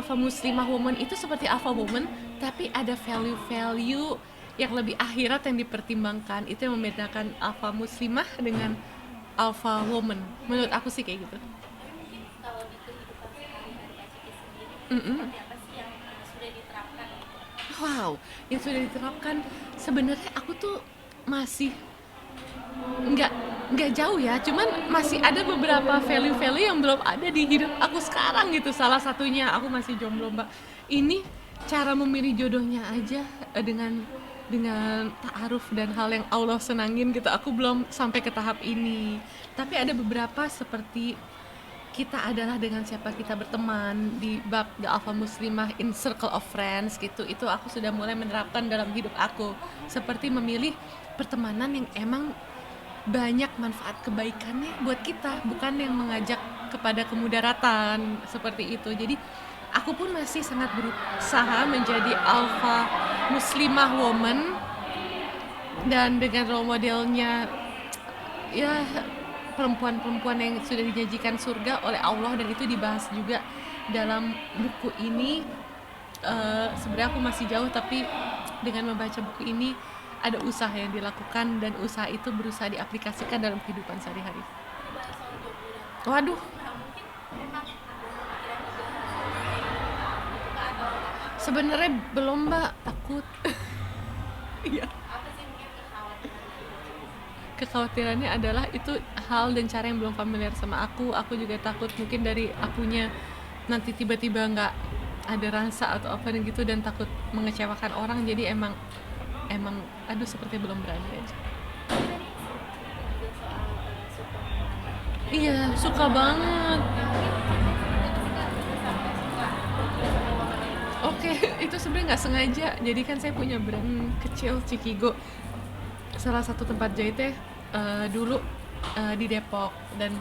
alpha muslimah woman itu seperti alpha woman, tapi ada value-value yang lebih akhirat yang dipertimbangkan. Itu yang membedakan alpha muslimah dengan alpha woman. Menurut aku sih kayak gitu. Tapi mungkin kalau di kehidupan sehari-hari Kak Ciki sendiri itu Mm-mm. seperti apa sih yang sudah diterapkan gitu? Wow, yang sudah diterapkan sebenarnya aku tuh masih nggak nggak jauh ya, cuman masih ada beberapa value-value yang belum ada di hidup aku sekarang gitu. Salah satunya aku masih jomblo, Mbak. Ini cara memilih jodohnya aja dengan ta'aruf dan hal yang Allah senangin gitu. Aku belum sampai ke tahap ini. Tapi ada beberapa seperti kita adalah dengan siapa kita berteman di bab The Alpha Muslimah in Circle of Friends gitu. Itu aku sudah mulai menerapkan dalam hidup aku. Seperti memilih pertemanan yang emang banyak manfaat kebaikannya buat kita, bukan yang mengajak kepada kemudaratan seperti itu. Jadi aku pun masih sangat berusaha menjadi alpha muslimah woman, dan dengan role modelnya ya perempuan-perempuan yang sudah dijanjikan surga oleh Allah, dan itu dibahas juga dalam buku ini. Sebenarnya aku masih jauh, tapi dengan membaca buku ini ada usaha yang dilakukan, dan usaha itu berusaha diaplikasikan dalam kehidupan sehari-hari. Ini bahas soal jomblo dan alpha Waduh, muslimah mungkin memang ada pemikiran juga untuk kayak gitu Kak atau sebenarnya belum, Mbak, takut. Iya. apa sih mungkin kekhawatiran dari Kak Ciki sendiri? Kekhawatirannya adalah itu hal dan cara yang belum familiar sama aku juga takut mungkin dari akunya nanti tiba-tiba nggak ada rasa atau apa dan gitu, dan takut mengecewakan orang, jadi emang emang aduh seperti belum berani aja. Tapi tadi sempat menyinggung juga soal suka mengenai Iya, suka banget. mungkin gimana sih Kak bisa sampai suka sama warna itu? Oke, itu sebenarnya nggak sengaja. Jadi kan saya punya brand kecil Cikigo, salah satu tempat jahitnya dulu di Depok, dan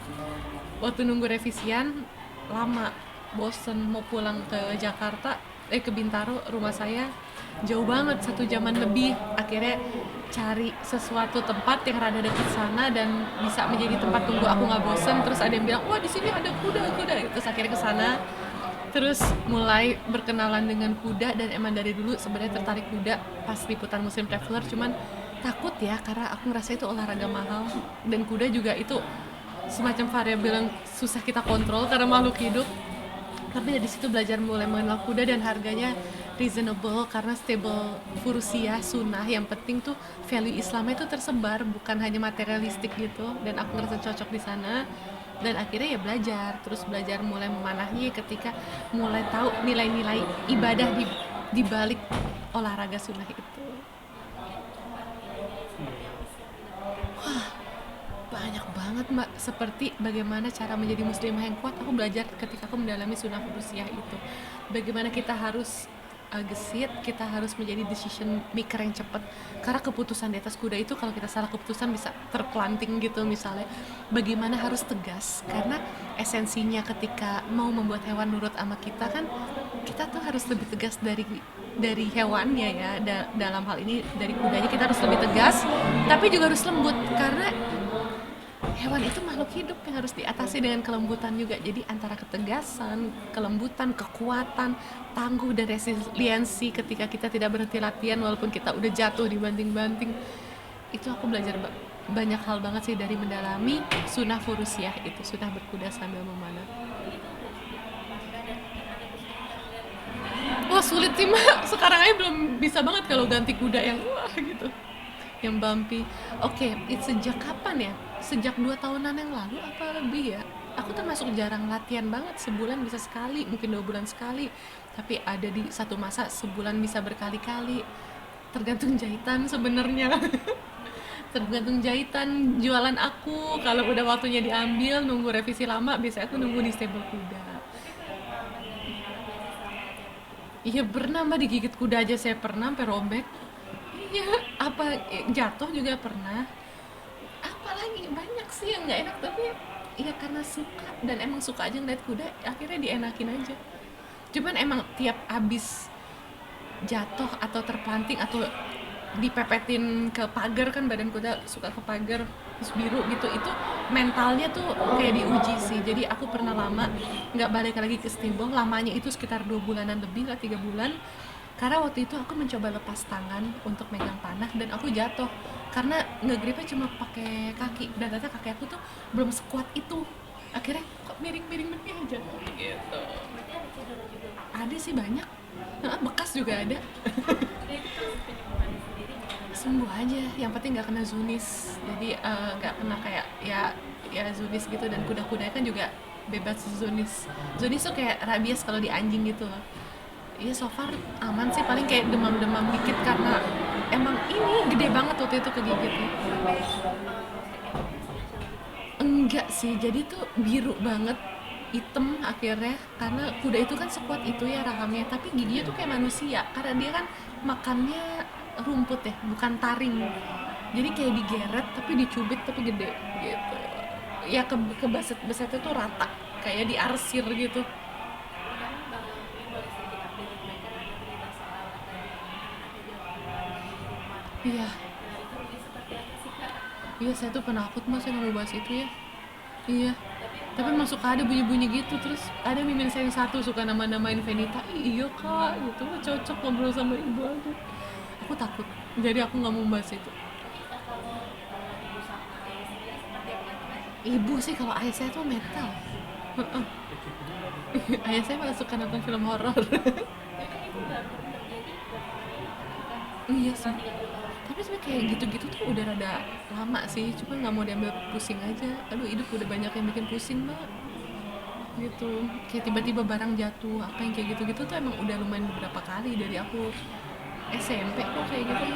waktu nunggu revisian lama, bosen mau pulang ke Jakarta, ke Bintaro, rumah saya jauh banget, 1 jaman lebih. Akhirnya cari sesuatu tempat yang rada dekat sana dan bisa menjadi tempat tunggu aku nggak bosen. Terus ada yang bilang, wah di sini ada kuda, terus akhirnya ke sana. Terus mulai berkenalan dengan kuda, dan emang dari dulu sebenarnya tertarik kuda pas liputan Muslim Traveler, cuman takut ya karena aku ngerasa itu olahraga mahal, dan kuda juga itu semacam variabel yang susah kita kontrol karena makhluk hidup. Tapi dari situ belajar mulai mengenal kuda, dan harganya reasonable karena stable furusia sunnah. Yang penting tuh value Islamnya itu tersebar, bukan hanya materialistik gitu, dan aku ngerasa cocok di sana. Dan akhirnya ya belajar, terus belajar mulai memanahnya ketika mulai tahu nilai-nilai ibadah di balik olahraga sunnah itu. Mungkin nilai-nilai seperti apa sih yang dilakukan? Banyak banget, Mbak, seperti bagaimana cara menjadi muslimah yang kuat. Aku belajar ketika aku mendalami sunnah furusiah itu, bagaimana kita harus gesit, kita harus menjadi decision maker yang cepat, karena keputusan di atas kuda itu kalau kita salah keputusan bisa terpelanting gitu misalnya. Bagaimana harus tegas, karena esensinya ketika mau membuat hewan nurut sama kita kan, kita tuh harus lebih tegas dari hewannya ya. Dalam hal ini dari kudanya kita harus lebih tegas, tapi juga harus lembut, karena hewan itu makhluk hidup yang harus diatasi dengan kelembutan juga. Jadi antara ketegasan, kelembutan, kekuatan, tangguh, dan resiliensi ketika kita tidak berhenti latihan walaupun kita udah jatuh dibanting-banting. Itu aku belajar banyak hal banget sih dari mendalami sunnah furusiah itu, sunnah berkuda sambil memanah. Tapi itu udah cukup mudah dan mungkin ada kesulitan dari Wah sulit sih, Mbak, sekarang aja belum bisa banget kalau ganti kuda yang wah gitu, yang bumpy. Oke, sejak kapan ya? Sejak 2 tahunan yang lalu apa lebih ya? Aku termasuk jarang latihan banget, sebulan bisa sekali, mungkin 2 bulan sekali. Tapi ada di satu masa sebulan bisa berkali-kali. Tergantung jahitan sebenarnya. Tergantung jahitan jualan aku. Kalau udah waktunya diambil, nunggu revisi lama, biasanya aku nunggu di stable kuda. tapi pengalaman dari Kakak berarti selama latihan itu Iya pernah, Mbak, digigit kuda aja saya pernah sampai robek. Iya, apa jatuh juga pernah. Apalagi banyak sih yang nggak enak, tapi ya karena suka, dan emang suka aja ngeliat kuda, akhirnya dienakin aja. Cuman emang tiap abis jatuh atau terpelanting atau dipepetin ke pagar kan, badan kuda suka ke pagar terus biru gitu, itu mentalnya tuh kayak diuji sih. Jadi aku pernah lama nggak balik lagi ke steamboat, lamanya itu sekitar 2 bulanan lebih lah, 3 bulan, karena waktu itu aku mencoba lepas tangan untuk megang panah dan aku jatuh karena ngegripnya cuma pakai kaki dan ternyata kaki aku tuh belum sekuat itu, akhirnya kok miring-miring begini aja gitu. Berarti ada cedera juga. Ada sih banyak. Bekas juga ada. Nah itu proses penyembuhannya sendiri gimana? Sembuh aja, yang penting nggak kena zunis. Jadi nggak kena kayak ya zunis gitu, dan kuda-kuda kan juga bebas zunis. Zunis tuh kayak rabies kalau di anjing gitu loh. Iya, so far aman sih, paling kayak demam-demam dikit karena emang ini gede banget waktu itu kegigitnya. Sampai maksudnya kayak hasil gitu. Enggak sih, jadi tuh biru banget, hitam akhirnya, karena kuda itu kan sekuat itu ya rahamnya, tapi giginya tuh kayak manusia karena dia kan makannya rumput ya, bukan taring. Jadi kayak digeret tapi dicubit tapi gede gitu. Ya ke besetnya tuh rata, kayak diarsir gitu. Kan bang, ini boleh sedikit update mereka kan ada berita soal tadi anaknya dilakukan di rumah. Iya, Nah itu ini seperti apa sih kak? iya saya tuh penakut mas, saya nggak mau bahas itu ya. Iya. Tapi Tapi masuk ada bunyi-bunyi gitu, terus ada mimin saya yang satu suka nama-namain Venita. Iya kak, gitu cocok ngobrol sama ibu aku. Aku takut, jadi aku nggak mau bahas itu. kalau ibu sama ayah sendiri seperti apa kak? Ibu sih, kalau ayah saya tuh metal. Heeh. Ayah saya malah suka nonton film horor. Ya kan itu baru terjadi berapa tahun kan? Iya sih. Setelah 30 tahun. Tapi sebenarnya kayak gitu-gitu tuh udah rada lama sih, cuma nggak mau diambil pusing aja. Aduh, hidup udah banyak yang bikin pusing mbak. Gitu, kayak tiba-tiba barang jatuh, apa yang kayak gitu-gitu tuh emang udah lumayan beberapa kali dari aku SMP kok kayak gitu.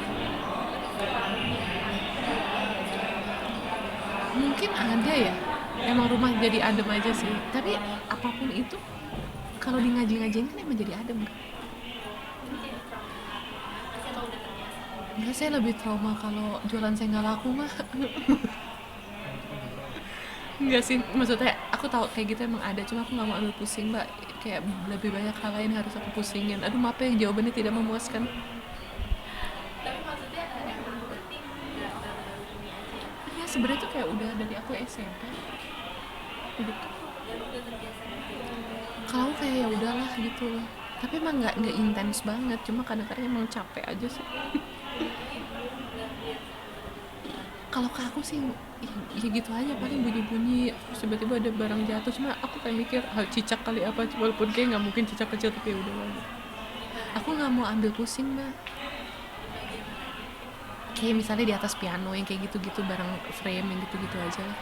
Mungkin ada ya, emang rumah jadi adem aja sih. Tapi apapun itu, kalau di ngaji-ngajiin kan emang jadi adem kan. Ini jadi trauma. Masih emang udah terbiasa. Enggak, saya lebih trauma kalau jualan saya nggak laku mah. Enggak sih, maksudnya aku tahu kayak gitu emang ada, cuma aku nggak mau ambil pusing mbak. Kayak lebih banyak hal lain harus aku pusingin. Aduh, maaf ya jawabannya tidak memuaskan. Tapi maksudnya emang berarti nggak baru-baru ini aja Iya, sebenarnya tuh kayak udah dari aku SMP gitu. dan udah terbiasa gitu. Kalau aku kayak ya udahlah gitu. Tapi emang nggak intens banget, cuma kadang-kadang emang capek aja sih. Jadi nggak biasa. Kalau ke aku sih ya gitu aja, paling bunyi-bunyi terus tiba-tiba ada barang jatuh, cuma aku kayak mikir hal cicak kali apa, walaupun kayak nggak mungkin cicak kecil, tapi ya udah lah. Aku nggak mau ambil pusing mbak. Kayak misalnya di atas piano yang kayak gitu-gitu, barang frame yang gitu-gitu aja lah.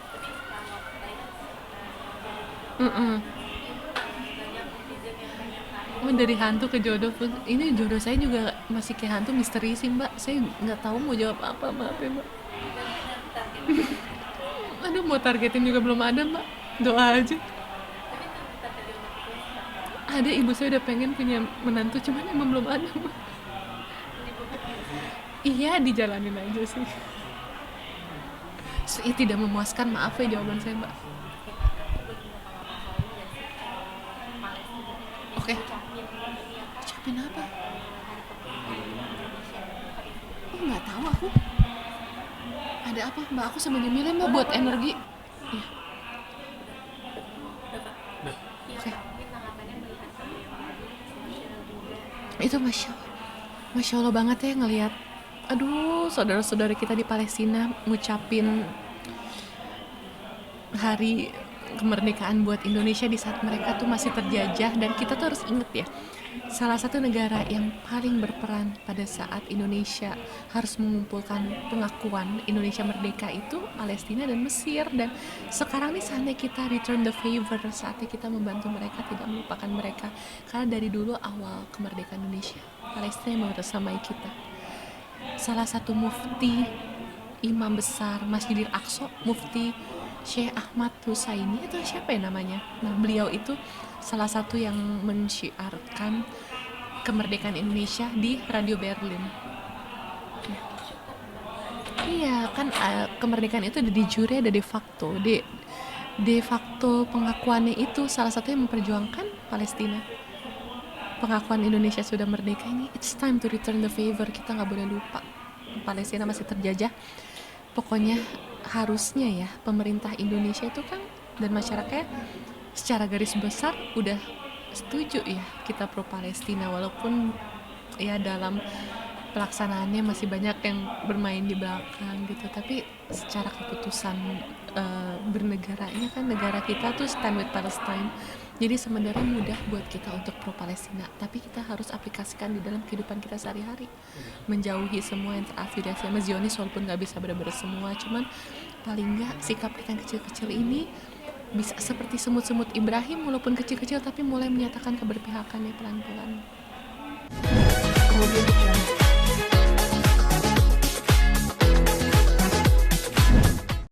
Tapi kalau lain Mm-mm. itu banyak netizen yang pengen tahu Oh, dari hantu ke jodoh pun, ini jodoh saya juga masih kayak hantu misteri sih mbak. Saya nggak tahu mau jawab apa, maaf ya mbak. dan target. Aduh, mau targetin juga belum ada mbak, doa aja. Tapi target yang mau Ada, ibu saya udah pengen punya menantu, cuman emang belum ada mbak. Iya, dijalanin aja sih. Tidak memuaskan, maaf ya jawaban saya mbak. Oke, ucapin apa? Oh, nggak tahu aku. Ada apa mbak? Aku sambil nyemilin mbak buat energi. Iya, oke. Itu masya Allah banget ya ngelihat. Aduh, saudara-saudara kita di Palestina ngucapin hari kemerdekaan buat Indonesia di saat mereka tuh masih terjajah, dan kita tuh harus inget ya, salah satu negara yang paling berperan pada saat Indonesia harus mengumpulkan pengakuan Indonesia merdeka itu Palestina dan Mesir. Dan sekarang nih saatnya kita return the favor, saatnya kita membantu mereka, tidak melupakan mereka, karena dari dulu awal kemerdekaan Indonesia Palestina yang bersamai kita. Salah satu mufti, imam besar Masjidil Aqsa, Mufti Syekh Ahmad Husaini itu siapa ya namanya? Nah, beliau itu salah satu yang mensyiarkan kemerdekaan Indonesia di Radio Berlin. Iya, kan kemerdekaan itu ada di jure, ada de facto. De facto pengakuannya itu salah satu yang memperjuangkan Palestina. pengakuan Indonesia sudah merdeka ini, it's time to return the favor. Kita nggak boleh lupa Palestina masih terjajah. Pokoknya harusnya ya pemerintah Indonesia itu kan dan masyarakatnya secara garis besar udah setuju ya kita pro Palestina, walaupun ya dalam pelaksanaannya masih banyak yang bermain di belakang gitu, tapi secara keputusan bernegaranya kan negara kita tuh stand with Palestine. Jadi sebenarnya mudah buat kita untuk pro Palestina, tapi kita harus aplikasikan di dalam kehidupan kita sehari-hari, menjauhi semua yang terafiliasi sama Zionis, walaupun nggak bisa benar-benar semua, cuman paling nggak sikap kita yang kecil-kecil ini bisa seperti semut-semut Ibrahim, walaupun kecil-kecil tapi mulai menyatakan keberpihakannya pelan-pelan.